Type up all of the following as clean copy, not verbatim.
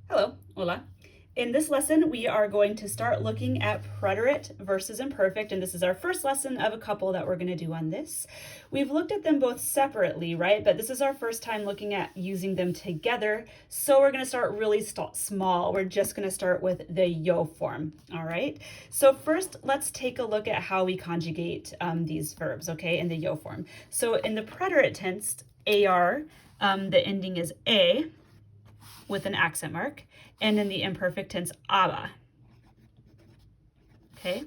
Hello, hola. In this lesson, we are going to start looking at preterite versus imperfect, and this is our first lesson of a couple that we're going to do on this. We've looked at them both separately, right? But this is our first time looking at using them together, so we're going to start really small. We're just going to start with the yo form, all right? So first, let's take a look at how we conjugate these verbs, okay, in the yo form. So in the preterite tense, AR, the ending is A, with an accent mark, and in the imperfect tense, aba. Okay?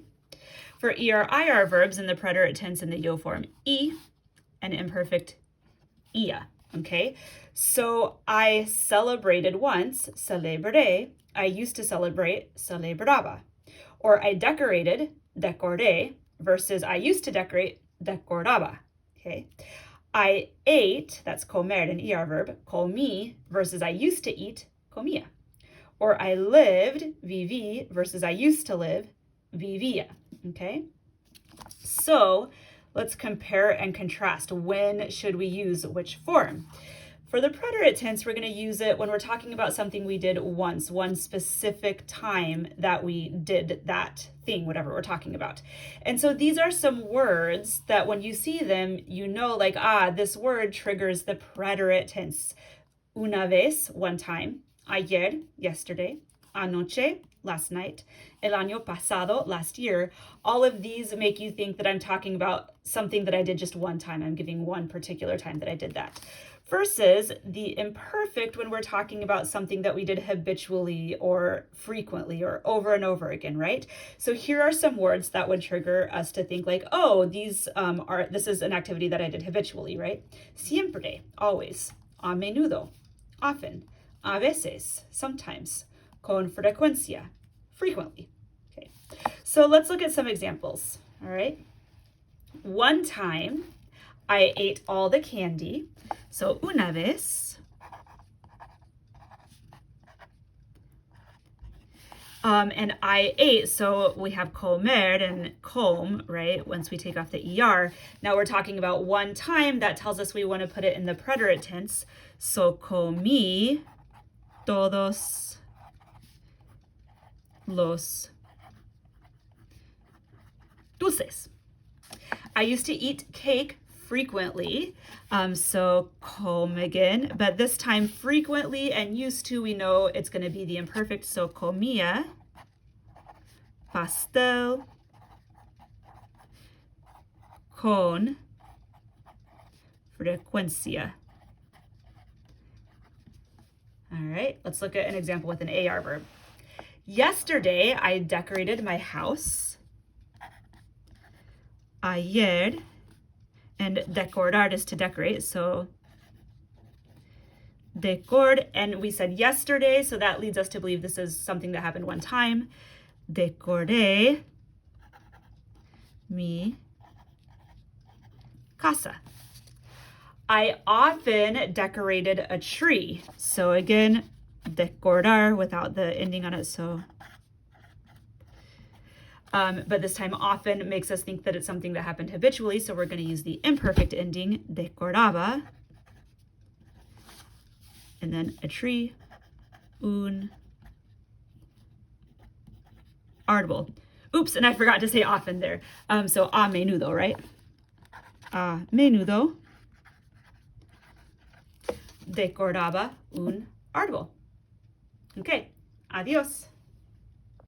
For ER-IR verbs in the preterite tense in the yo form, e, and imperfect, ia. Okay? So I celebrated once, celebré. I used to celebrate, celebraba. Or I decorated, decoré, versus I used to decorate, decoraba. Okay? I ate, that's comer, an ER verb, comí, versus I used to eat, comía. Or I lived, viví, versus I used to live, vivía. Okay? So let's compare and contrast. When should we use which form? For the preterite tense, we're going to use it when we're talking about something we did once, one specific time that we did that thing, whatever we're talking about. And so these are some words that when you see them, you know, like, this word triggers the preterite tense. Una vez, one time. Ayer, yesterday. Anoche, last night. El año pasado, last year. All of these make you think that I'm talking about something that I did just one time. I'm giving one particular time that I did that. Versus the imperfect when we're talking about something that we did habitually or frequently or over and over again, right? So here are some words that would trigger us to think like, oh, this is an activity that I did habitually, right? Siempre, always. A menudo, often. A veces, sometimes. Con frecuencia, frequently. Okay, so let's look at some examples, all right? One time, I ate all the candy. So una vez. And I ate, so we have comer and com, right? Once we take off the ER. Now we're talking about one time. That tells us we want to put it in the preterite tense. So comí todos los dulces. I used to eat cake frequently, so come again, but this time frequently and used to, we know it's going to be the imperfect, so comía pastel con frecuencia. All right, let's look at an example with an AR verb. Yesterday, I decorated my house. Ayer, and decorar is to decorate, so decord, and we said yesterday, so that leads us to believe this is something that happened one time. Decoré mi casa. I often decorated a tree. So again, decorar without the ending on it, so. But this time often makes us think that it's something that happened habitually, so we're going to use the imperfect ending, decoraba. And then a tree, un árbol. Oops, and I forgot to say often there. So a menudo, right? A menudo decoraba un árbol. Okay, adios.